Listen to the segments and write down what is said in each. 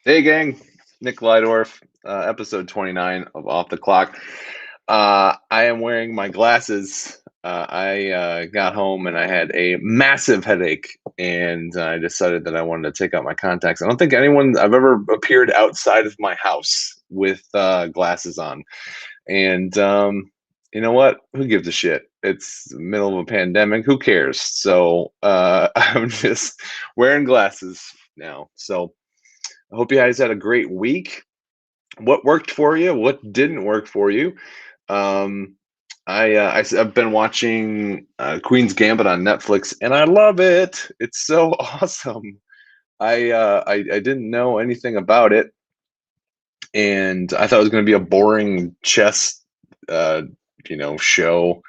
Hey, gang. Nick Lydorf, episode 29 of Off the Clock. I am wearing my glasses. I got home and I had a massive headache, and I decided that I wanted to take out my contacts. I don't think I've ever appeared outside of my house with glasses on. And you know what? Who gives a shit? It's the middle of a pandemic. Who cares? So I'm just wearing glasses now. So I hope you guys had a great week. What worked for you? What didn't work for you? Um, I've been watching Queen's Gambit on Netflix, and I love it. It's so awesome. I didn't know anything about it, and I thought it was going to be a boring chess, uh, show.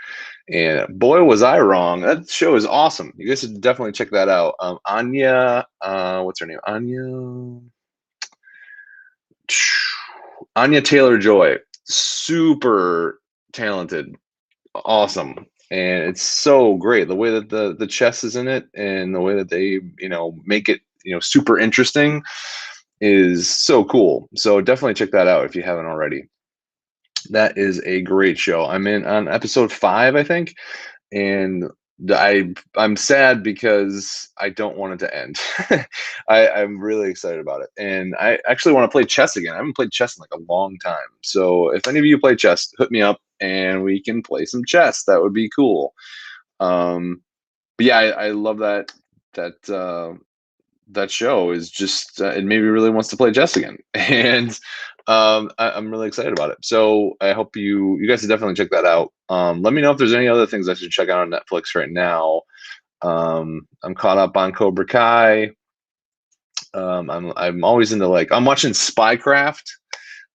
And boy, was I wrong. That show is awesome. You guys should definitely check that out. Anya, what's her name? Anya Taylor-Joy, super talented, awesome, and it's so great the way that the chess is in it and the way that they make it super interesting is so cool. So definitely check that out if you haven't already. That is a great show. I'm in on episode 5, I think, and I'm sad because I don't want it to end. I'm really excited about it, and I actually want to play chess again. I haven't played chess in like a long time. So if any of you play chess, hit me up and we can play some chess. That would be cool. But yeah, I love that that show is just it maybe really wants to play chess again, and I'm really excited about it. So I hope you guys should definitely check that out. Let me know if there's any other things I should check out on Netflix right now. I'm caught up on Cobra Kai. I'm always into I'm watching Spycraft,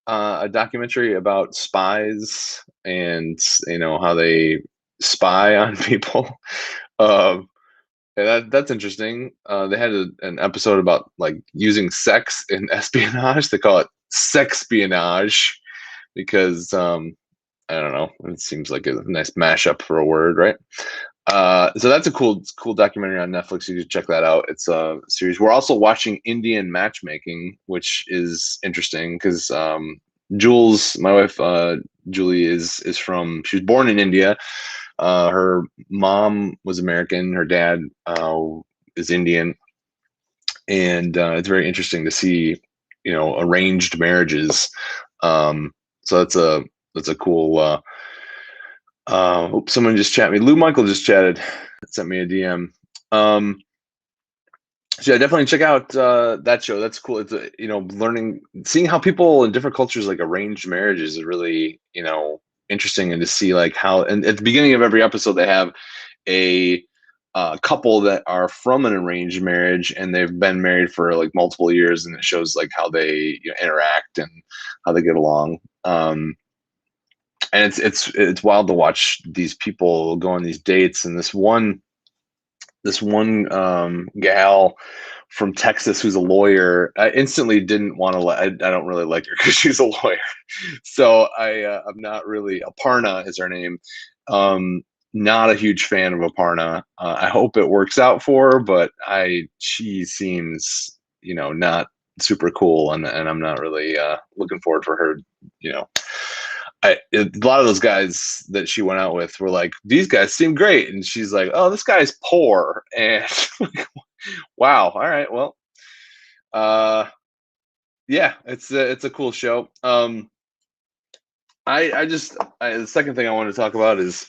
a documentary about spies and how they spy on people. Um, yeah, that's interesting. They had an episode about like using sex in espionage. They call it sexpionage because I don't know. It seems like a nice mashup for a word, right? So that's a cool documentary on Netflix. You should check that out. It's a series. We're also watching Indian matchmaking, which is interesting because Jules, my wife, Julie is from. She was born in India. Her mom was American. Her dad is Indian, and it's very interesting to see, arranged marriages. So that's a cool. Oops, someone just chatted me. Lou Michael just chatted, sent me a DM. Um, so yeah, definitely check out that show. That's cool. It's learning, seeing how people in different cultures like arranged marriages is really interesting, and to see like how. And at the beginning of every episode, they have a couple that are from an arranged marriage and they've been married for like multiple years, and it shows like how they interact and how they get along. And it's wild to watch these people go on these dates. And this one gal from Texas who's a lawyer, I instantly didn't want to. I don't really like her because she's a lawyer. So I'm not really. Aparna is her name. Um, Not a huge fan of Aparna. I hope it works out for her, but she seems not super cool, and I'm not really looking forward for her. You know, a lot of those guys that she went out with were like, these guys seem great, and she's like, oh, this guy's poor, and wow, all right, well, uh, yeah, it's a cool show. The second thing I want to talk about is,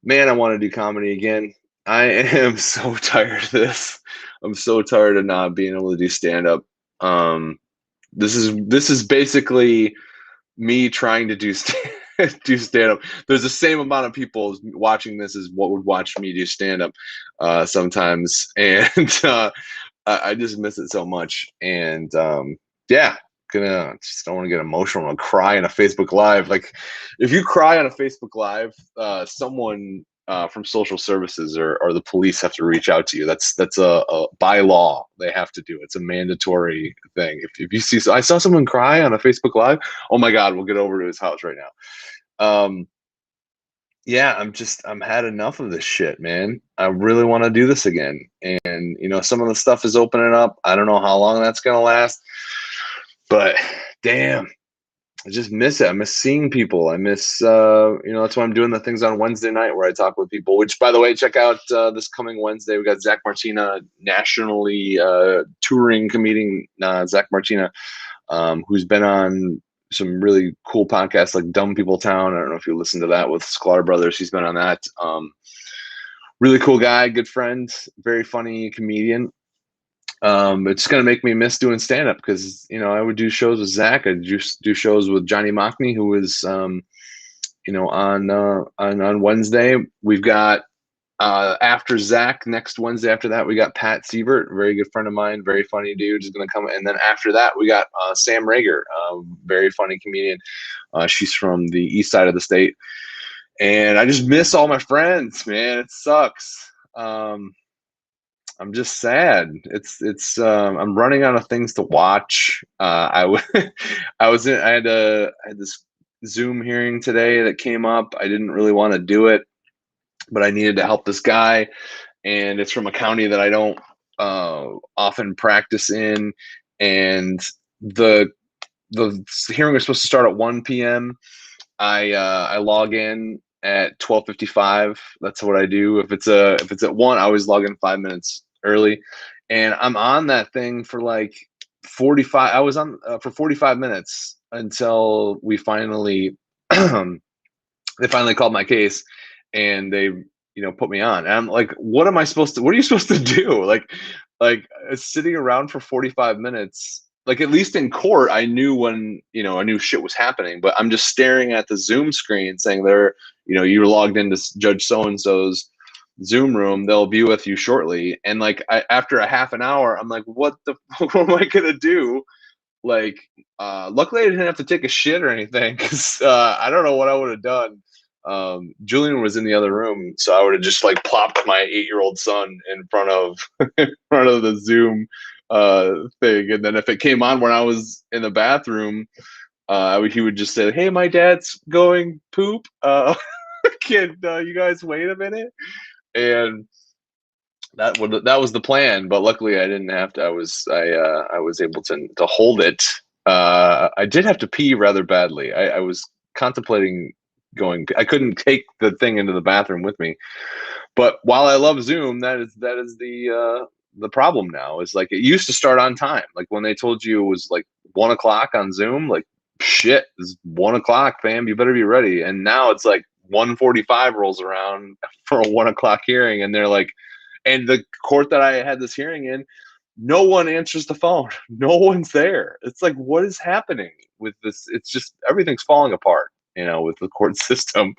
man, I want to do comedy again. I am so tired of this. I'm so tired of not being able to do stand up. Um, this is basically me trying to do do stand up. There's the same amount of people watching this as what would watch me do stand up sometimes, and I just miss it so much. And yeah, gonna just don't want to get emotional and cry on a Facebook Live. Like, if you cry on a Facebook Live, someone from social services or the police have to reach out to you. That's a by law they have to do. It's a mandatory thing. If you see, so I saw someone cry on a Facebook Live. Oh my God, we'll get over to his house right now. Yeah, I'm had enough of this shit, man. I really want to do this again. And some of the stuff is opening up. I don't know how long that's gonna last. But damn, I just miss it. I miss seeing people. I miss, that's why I'm doing the things on Wednesday night where I talk with people, which, by the way, check out this coming Wednesday. We got Zach Martina, nationally touring comedian, Zach Martina, who's been on some really cool podcasts like Dumb People Town. I don't know if you listen to that with Sklar Brothers. He's been on that. Really cool guy, good friend, very funny comedian. It's gonna make me miss doing stand up because I would do shows with Zach. I do shows with Johnny Mockney, who is on Wednesday. We've got after Zach next Wednesday. After that, we got Pat Sievert, a very good friend of mine, very funny dude, is gonna come. And then after that, we got Sam Rager, very funny comedian. She's from the east side of the state, and I just miss all my friends, man. It sucks. I'm just sad. I'm running out of things to watch. I had this Zoom hearing today that came up. I didn't really want to do it, but I needed to help this guy, and it's from a county that I don't often practice in, and the hearing was supposed to start at 1 p.m. I log in at 12:55. That's what I do. If it's at 1, I always log in 5 minutes early, and I'm on that thing for like 45. I was on for 45 minutes until we finally they finally called my case, and they put me on. And I'm like, what am I supposed to? What are you supposed to do? Like sitting around for 45 minutes. Like, at least in court, I knew when, I knew shit was happening, but I'm just staring at the Zoom screen saying you're logged into Judge so-and-so's Zoom room. They'll be with you shortly. And like, after a half an hour, I'm like, what am I going to do? Like, luckily I didn't have to take a shit or anything, because I don't know what I would have done. Julian was in the other room, so I would have just like plopped my 8-year-old son in front of the Zoom thing, and then if it came on when I was in the bathroom, he would just say, "Hey, my dad's going poop. Can you guys wait a minute?" And that was the plan, but luckily I didn't have to. I was able to hold it. I did have to pee rather badly. I was contemplating going. I couldn't take the thing into the bathroom with me. But while I love Zoom, that is the problem now. Is like, it used to start on time. Like when they told you it was like 1 o'clock on Zoom, like, shit, it's 1 o'clock, fam. You better be ready. And now it's like 1:45 rolls around for a 1 o'clock hearing, and they're like, and the court that I had this hearing in, no one answers the phone. No one's there. It's like, what is happening with this? It's just, everything's falling apart, with the court system.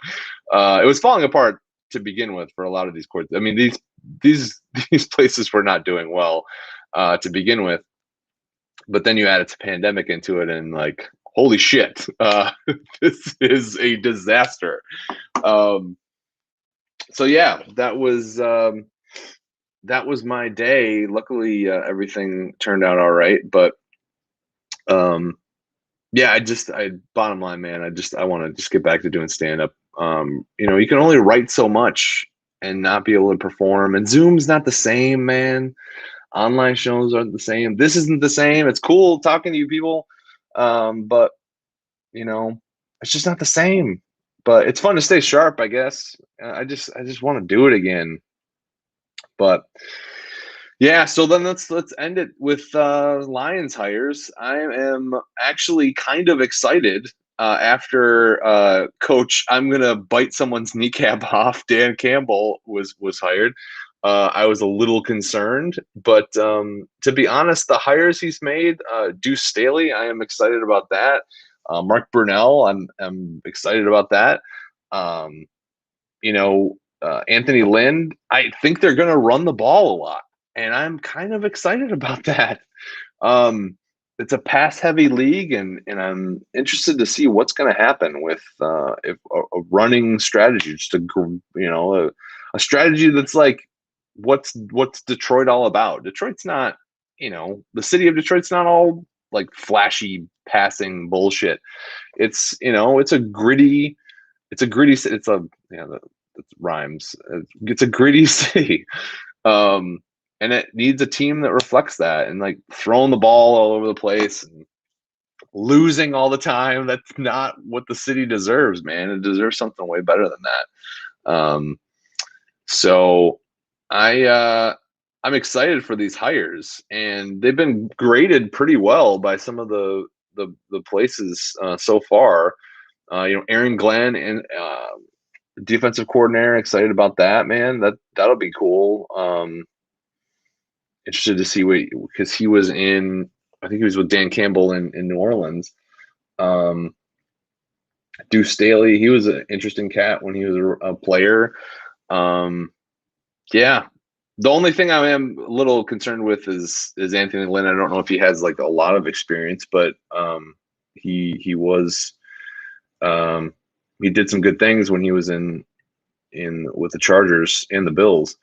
It was falling apart to begin with for a lot of these courts. I mean, these places were not doing well to begin with, but then you add a pandemic into it, and like, holy shit, this is a disaster. So yeah, that was my day. Luckily, everything turned out all right. But yeah, bottom line, man, I want to just get back to doing stand up. You can only write so much and not be able to perform. And Zoom's not the same, man. Online shows aren't the same. This isn't the same. It's cool talking to you people, but it's just not the same. But it's fun to stay sharp, I guess. I just want to do it again. But yeah, so then let's end it with Lions hires. I am actually kind of excited after Coach, I'm gonna bite someone's kneecap off, Dan Campbell was hired. I was a little concerned, but to be honest, the hires he's made, Deuce Staley, I am excited about that. Mark Brunell, I'm excited about that. Anthony Lynn, I think they're going to run the ball a lot, and I'm kind of excited about that. It's a pass-heavy league, and I'm interested to see what's going to happen with if a running strategy, just a strategy that's like, what's Detroit all about? Detroit's not, the city of Detroit's not all like flashy passing bullshit. It's it rhymes. It's a gritty city, and it needs a team that reflects that, and like throwing the ball all over the place. And losing all the time. That's not what the city deserves, man. It deserves something way better than that. So I'm excited for these hires, and they've been graded pretty well by some of the places so far. Aaron Glenn and defensive coordinator, excited about that, man. That'll be cool. Interested to see what, because he was in, I think he was with Dan Campbell in New Orleans. Deuce Staley, he was an interesting cat when he was a player. Yeah, the only thing I am a little concerned with is Anthony Lynn. I don't know if he has like a lot of experience, but he was he did some good things when he was in with the Chargers and the Bills.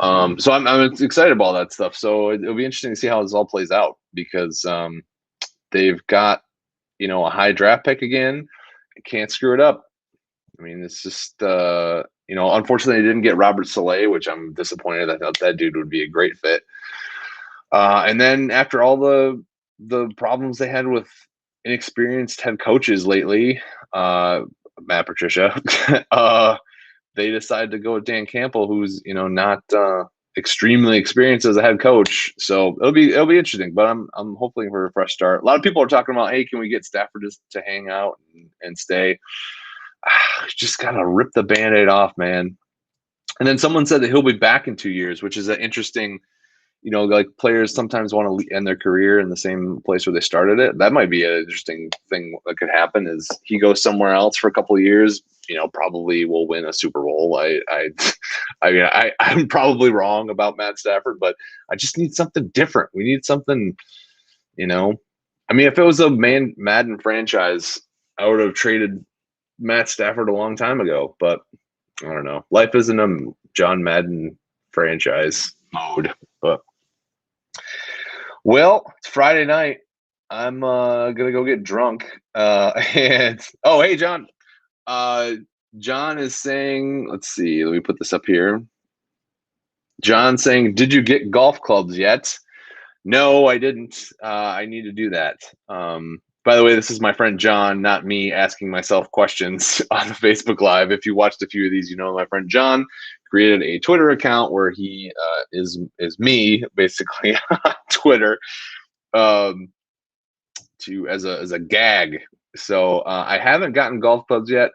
So I'm excited about all that stuff. So it'll be interesting to see how this all plays out, because they've got a high draft pick again. Can't screw it up. I mean, it's just unfortunately they didn't get Robert Saleh, which I'm disappointed. I thought that dude would be a great fit. And then after all the problems they had with inexperienced head coaches lately, Matt Patricia, they decided to go with Dan Campbell, who's not extremely experienced as a head coach. So it'll be interesting. But I'm hoping for a fresh start. A lot of people are talking about, hey, can we get Stafford to hang out and stay? Just gotta rip the Band-Aid off, man. And then someone said that he'll be back in 2 years, which is an interesting. Like players sometimes want to end their career in the same place where they started it. That might be an interesting thing that could happen. Is he goes somewhere else for a couple of years? Probably will win a Super Bowl. I'm probably wrong about Matt Stafford, but I just need something different. We need something. If it was a Madden franchise, I would have traded Matt Stafford a long time ago. But I don't know. Life isn't a John Madden franchise mode, but. Well, it's Friday night. I'm gonna go get drunk. And hey, John. John is saying, let's see, let me put this up here. John saying, did you get golf clubs yet? No, I didn't. I need to do that. By the way, this is my friend John, not me asking myself questions on the Facebook Live. If you watched a few of these, my friend John created a Twitter account where he is me basically on Twitter as a gag. So I haven't gotten golf clubs yet.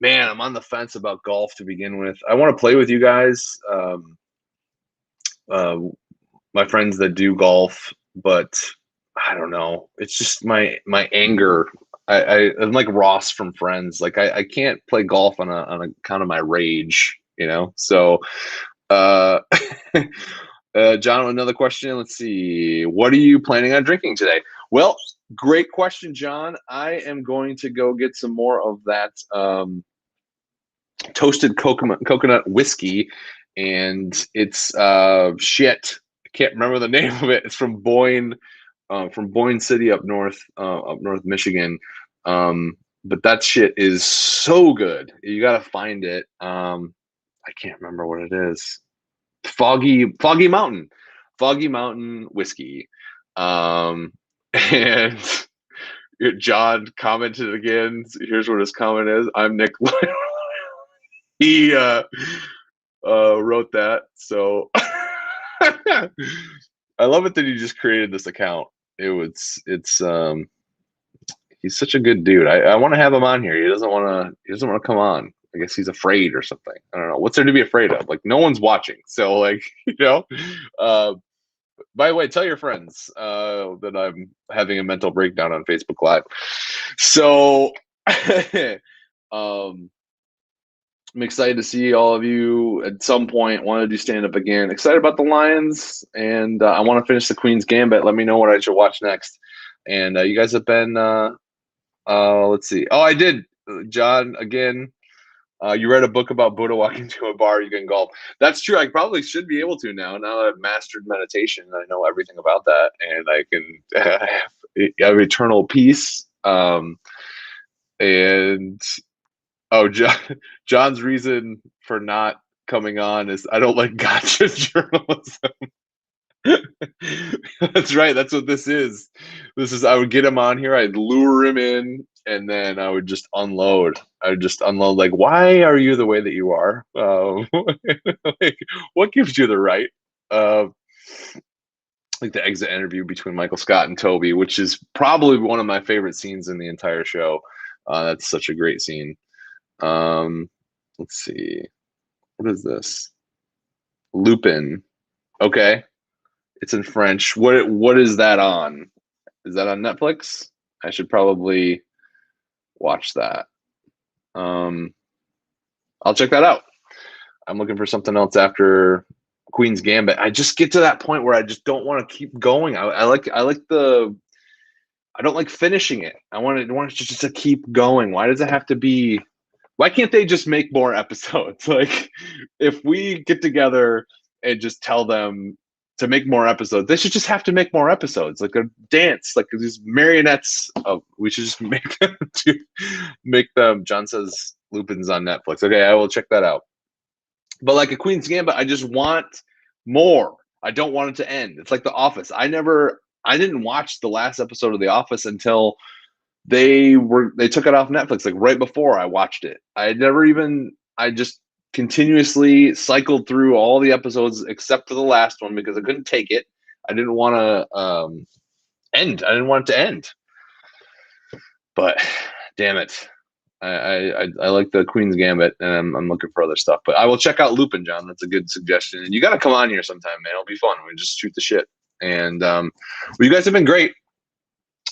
Man, I'm on the fence about golf to begin with. I want to play with you guys, my friends that do golf, but I don't know. It's just my anger. I'm like Ross from Friends. Like I can't play golf on account of my rage. So John, another question. Let's see. What are you planning on drinking today? Well, great question, John. I am going to go get some more of that toasted coconut whiskey, and it's shit. I can't remember the name of it. It's from Boyne City up north Michigan. But that shit is so good. You got to find it. I can't remember what it is. Foggy Mountain whiskey. And John commented again. Here's what his comment is. I'm Nick. He wrote that. So I love it that he just created this account. It's he's such a good dude. I want to have him on here. He doesn't want to come on. I guess he's afraid or something. I don't know. What's there to be afraid of? Like, no one's watching. So like, by the way, tell your friends that I'm having a mental breakdown on Facebook Live. So I'm excited to see all of you at some point. Want to do stand-up again. Excited about the Lions, and I want to finish the Queen's Gambit. Let me know what I should watch next. And you guys have been, let's see. Oh, I did. John, again, you read a book about Buddha walking to a bar, you can golf. That's true. I probably should be able to now. Now that I've mastered meditation, I know everything about that, and I can have eternal peace. And John's reason for not coming on is I don't like gotcha journalism. That's right. That's what this is. This is I would get him on here, I'd lure him in, and then I would just unload. I would just unload like, why are you the way that you are? Like, what gives you the right? Uh, like the exit interview between Michael Scott and Toby, which is probably one of my favorite scenes in the entire show. That's such a great scene. Um, let's see. What is this? Lupin. Okay. It's in French. What is that on? Is that on Netflix? I should probably watch that. Um, I'll check that out. I'm looking for something else after Queen's Gambit. I just get to that point where I just don't want to keep going. I like the I don't like finishing it. I want it just to keep going. Why does it have to be? Why can't they just make more episodes? Like, if we get together and just tell them to make more episodes, they should just have to make more episodes, like a dance, like these marionettes. Of we should just make them make them. John says Lupin's on Netflix. Okay, I will check that out. But like a Queen's Gambit, I just want more. I don't want it to end. It's like The Office. I didn't watch the last episode of The Office until they took it off Netflix, like right before I watched it. I just continuously cycled through all the episodes except for the last one because I couldn't take it. I didn't want to end. I didn't want it to end. But damn it. I like the Queen's Gambit, and I'm looking for other stuff. But I will check out Lupin, John. That's a good suggestion. And you got to come on here sometime, man. It'll be fun. We just shoot the shit. And well, you guys have been great.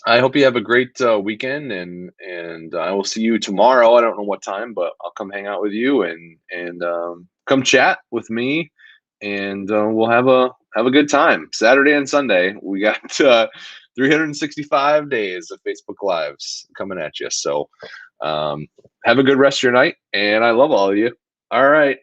I hope you have a great weekend, and I will see you tomorrow. I don't know what time, but I'll come hang out with you and come chat with me, and we'll have a good time. Saturday and Sunday, we got 365 days of Facebook Lives coming at you. So have a good rest of your night, and I love all of you. All right.